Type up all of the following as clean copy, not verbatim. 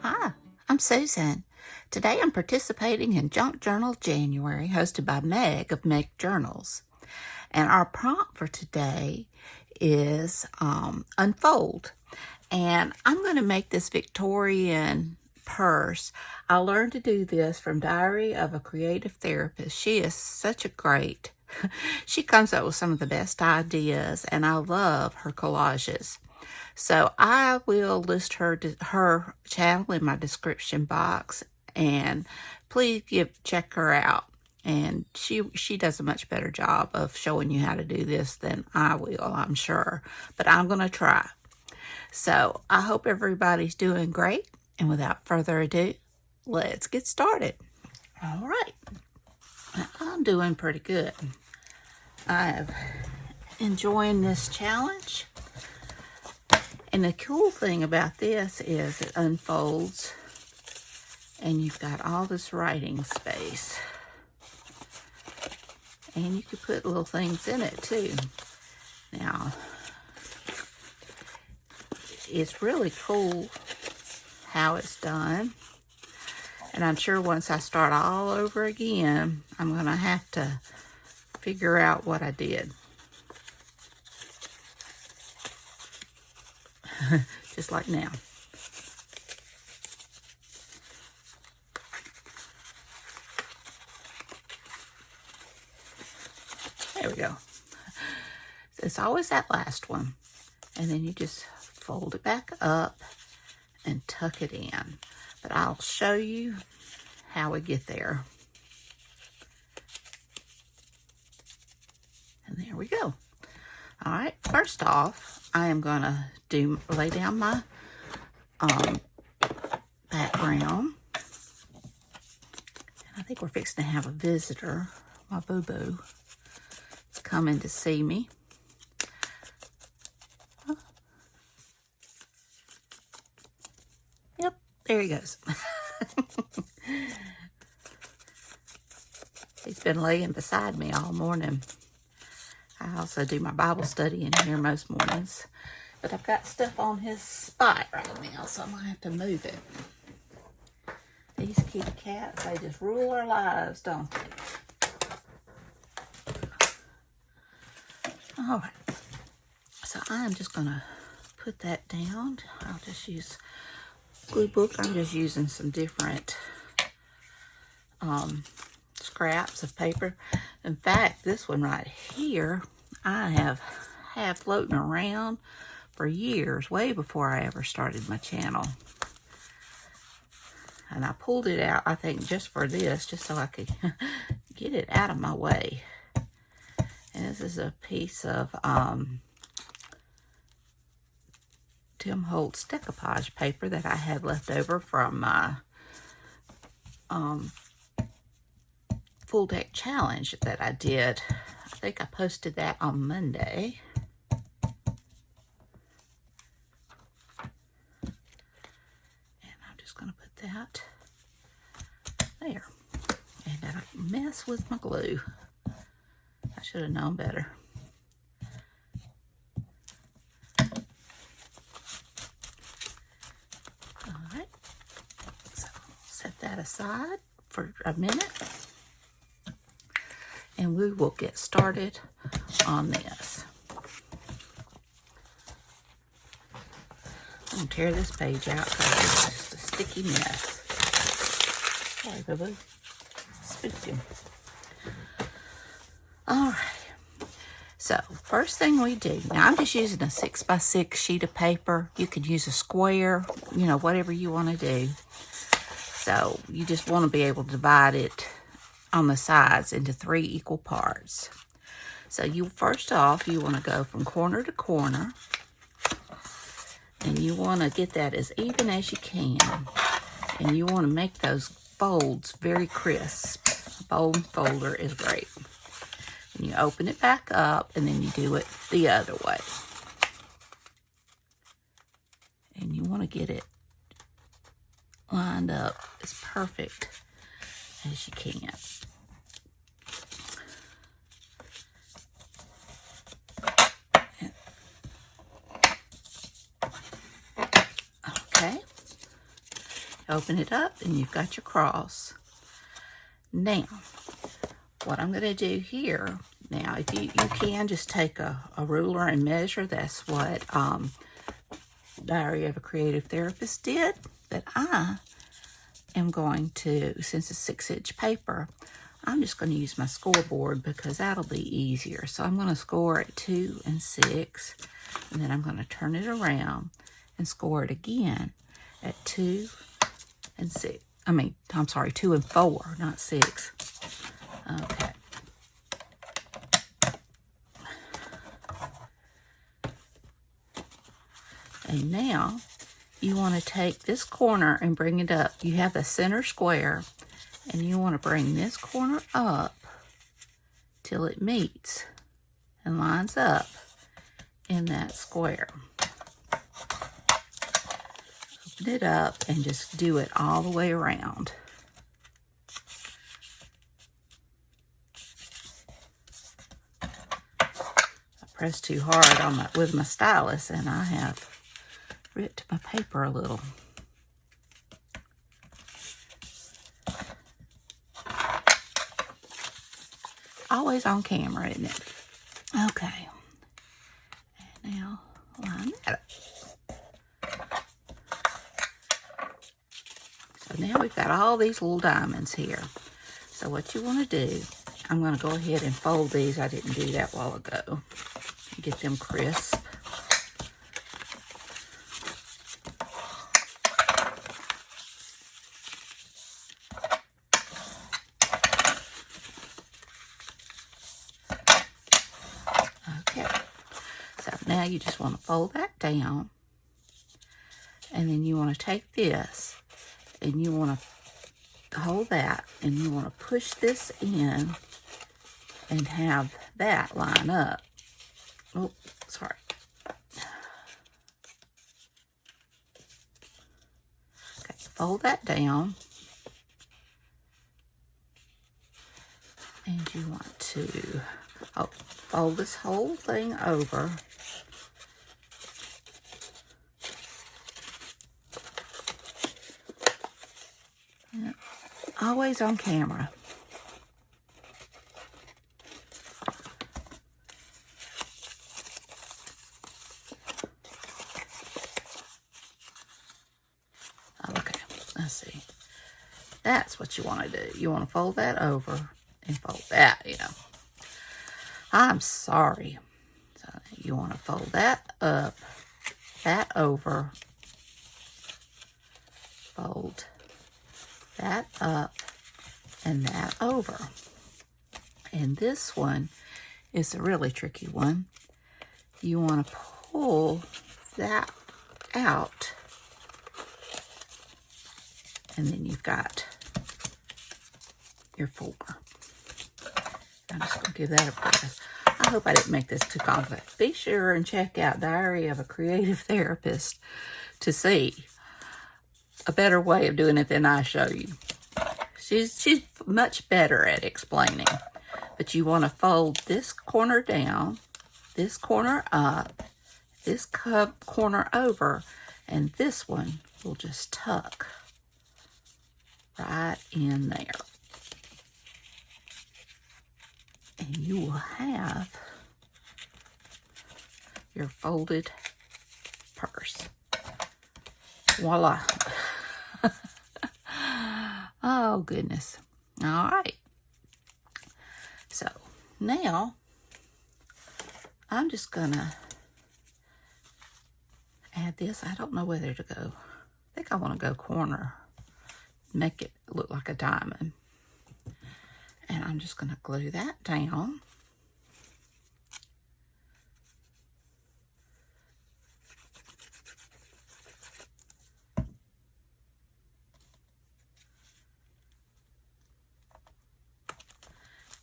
Hi, I'm Susan. Today I'm participating in Junk Journal January, hosted by Meg of Meg Journals. And our prompt for today is Unfold. And I'm going to make this Victorian purse. I learned to do this from Diary of a Creative Therapist. She is such a great, she comes up with some of the best ideas, and I love her collages. So I will list her channel in my description box, and please check her out. And she does a much better job of showing you how to do this than I will, I'm sure. But I'm going to try. So I hope everybody's doing great. And without further ado, let's get started. All right. I'm doing pretty good. I'm enjoying this challenge. And the cool thing about this is it unfolds and you've got all this writing space. And you can put little things in it too. Now, it's really cool how it's done. And I'm sure once I start all over again, I'm going to have to figure out what I did. Just like now. There we go. It's always that last one. And then you just fold it back up and tuck it in. But I'll show you how we get there. And there we go. All right, first off, I am going to lay down my background. I think we're fixing to have a visitor. My boo-boo is coming to see me. Yep, there he goes. He's been laying beside me all morning. I also do my Bible study in here most mornings. But I've got stuff on his spot right now, so I'm going to have to move it. These kitty cats, they just rule our lives, don't they? All right. So I'm just going to put that down. I'll just use glue book. I'm just using some different scraps of paper. In fact, this one right here, I have had floating around for years, way before I ever started my channel. And I pulled it out, I think, just for this, just so I could get it out of my way. And this is a piece of Tim Holtz decoupage paper that I had left over from my full deck challenge that I did. I think I posted that on Monday. Going to put that there. And I mess with my glue. I should have known better. All right. So set that aside for a minute. And we will get started on this. I'm going to tear this page out because it's just a sticky mess. Sorry, boo-boo. Spooked him. All right. So, first thing we do, now I'm just using a 6x6 sheet of paper. You could use a square, you know, whatever you want to do. So, you just want to be able to divide it on the sides into 3 equal parts. So, first off, you want to go from corner to corner. And you want to get that as even as you can. And you want to make those folds very crisp. A fold folder is great. And you open it back up, and then you do it the other way. And you want to get it lined up as perfect as you can. Okay. Open it up and you've got your cross. Now, what I'm going to do here, now if you can just take a ruler and measure. That's what Diary of a Creative Therapist did. But I am going to, since it's 6-inch paper, I'm just going to use my scoreboard because that'll be easier. So I'm going to score at 2 and 6, and then I'm going to turn it around and score it again at 2 and 6. I'm sorry, 2 and 4, not 6. Okay. And now you want to take this corner and bring it up. You have the center square, and you want to bring this corner up till it meets and lines up in that square. Open it up and just do it all the way around. I pressed too hard on with my stylus, and I have ripped my paper a little. Always on camera, isn't it? Okay. And now line that up. So now we've got all these little diamonds here. So what you want to do, I'm going to go ahead and fold these. I didn't do that a while ago. Get them crisp. Now you just want to fold that down, and then you want to take this and you want to hold that, and you want to push this in and have that line up. Oh, sorry. Okay, fold that down, and you want to fold this whole thing over. Always on camera. Okay, let's see. That's what you want to do. You want to fold that over and fold that, I'm sorry. So you want to fold that up, that over, fold that up, and that over. And this one is a really tricky one. You want to pull that out, and then you've got your 4. I'm just going to give that a press. I hope I didn't make this too complex. Be sure and check out Diary of a Creative Therapist to see a better way of doing it than I show you. She's much better at explaining. But you want to fold this corner down, this corner up, this corner over, and this one will just tuck right in there. And you will have your folded purse. Voila. Oh, goodness. All right. So now I'm just going to add this. I don't know whether to go. I think I want to go corner. Make it look like a diamond. And I'm just going to glue that down.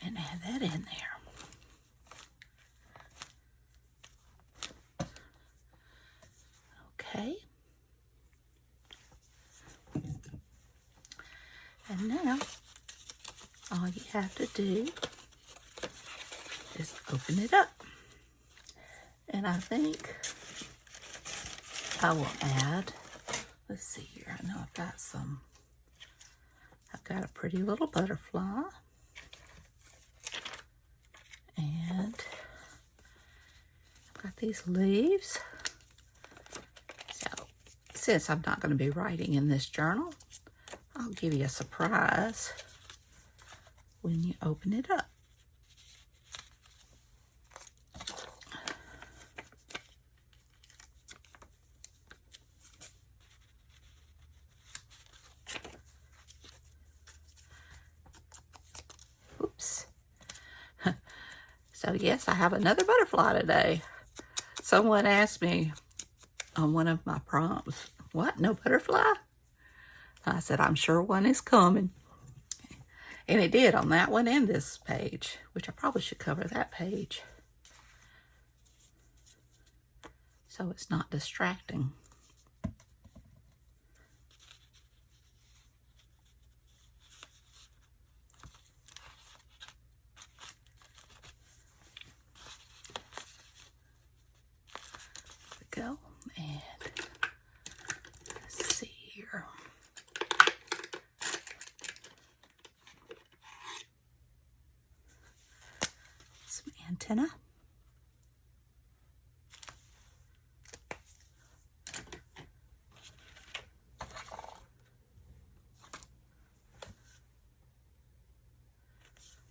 And add that in there. Okay. And now, all you have to do is open it up. And I think I will add let's see here. I know I've got a pretty little butterfly. And I've got these leaves. So since I'm not going to be writing in this journal, I'll give you a surprise when you open it up. Oops. So yes, I have another butterfly today. Someone asked me on one of my prompts, what, no butterfly? I said, I'm sure one is coming. And it did on that one and this page, which I probably should cover that page so it's not distracting. Go and let's see here. Some antenna.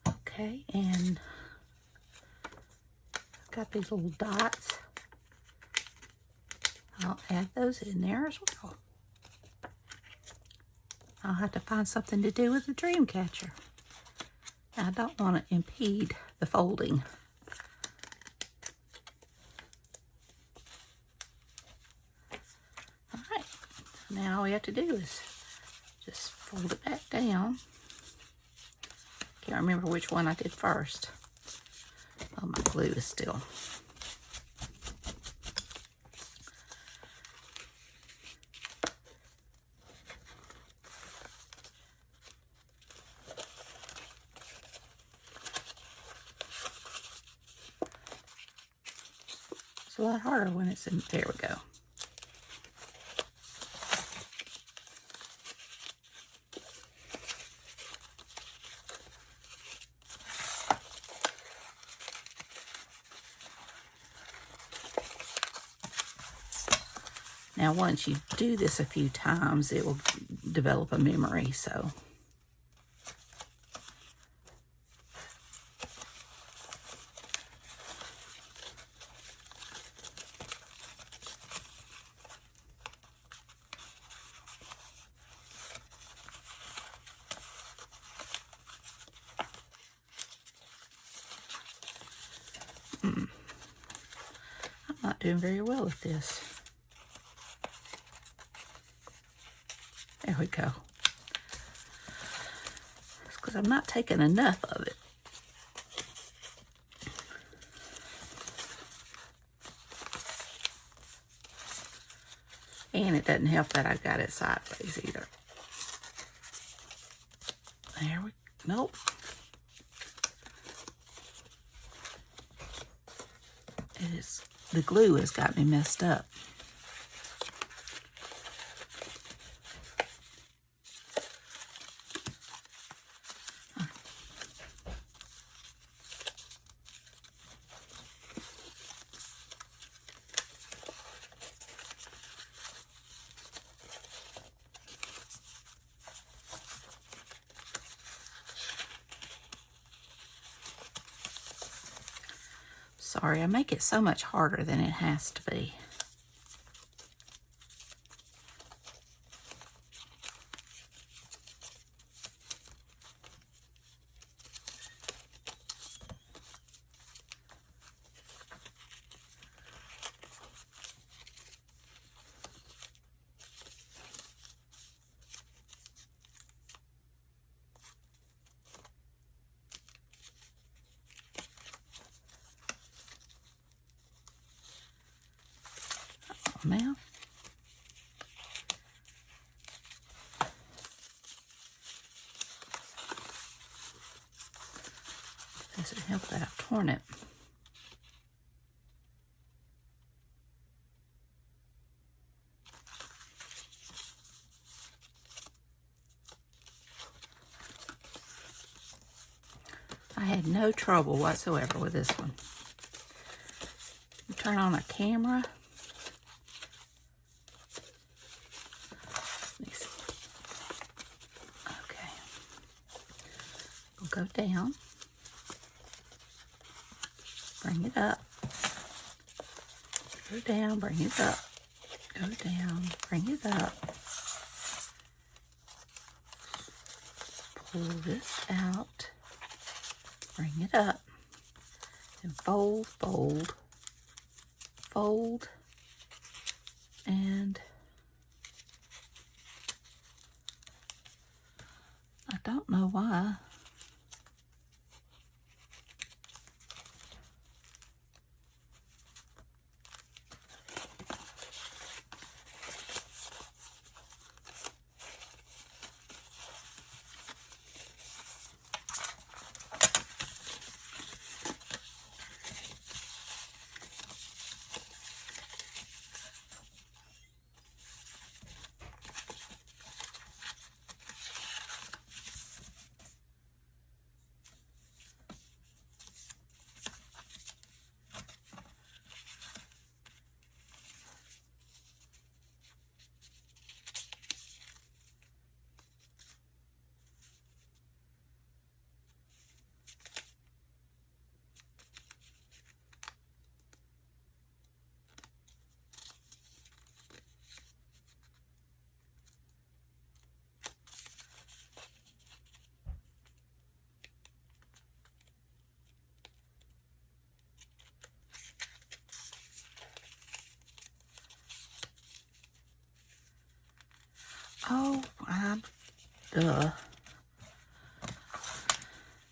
Okay, and I've got these little dots. I'll add those in there as well. I'll have to find something to do with the dream catcher. I don't want to impede the folding. All right, now all we have to do is just fold it back down. Can't remember which one I did first. Oh, my glue is still. It's a lot harder when it's in, there we go. Now, once you do this a few times, it will develop a memory, so. I'm not doing very well with this. There we go. It's because I'm not taking enough of it. And it doesn't help that I've got it sideways either. There we go. Nope. It is, the glue has got me messed up. Sorry, I make it so much harder than it has to be. Now, doesn't help that I've torn it. had no trouble whatsoever with this one. You turn on a camera. Let me see. Okay. We'll go down. Bring it up. Go down, bring it up. Go down, bring it up. Pull this out. Bring it up. And fold, fold, fold. And I don't know why. Oh, duh.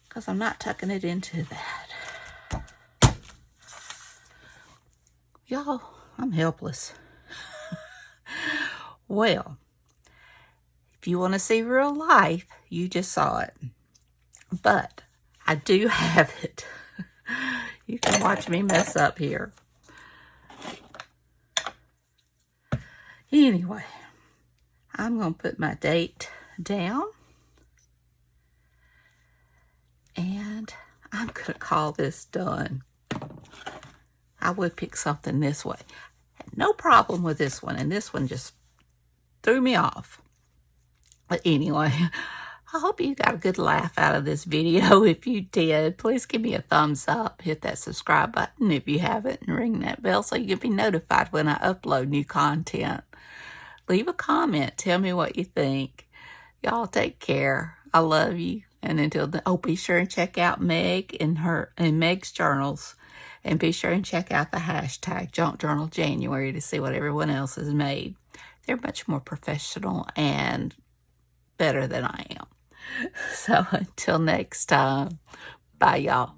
Because I'm not tucking it into that. Y'all, I'm helpless. Well, if you want to see real life, you just saw it. But I do have it. You can watch me mess up here. Anyway, I'm going to put my date down. And I'm going to call this done. I would pick something this way. Had no problem with this one, and this one just threw me off. But anyway, I hope you got a good laugh out of this video. If you did, please give me a thumbs up. Hit that subscribe button if you haven't, and ring that bell so you can be notified when I upload new content. Leave a comment. Tell me what you think. Y'all take care. I love you. And until then, oh, be sure and check out Meg and Meg's journals. And be sure and check out the hashtag Junk Journal January to see what everyone else has made. They're much more professional and better than I am. So until next time, bye y'all.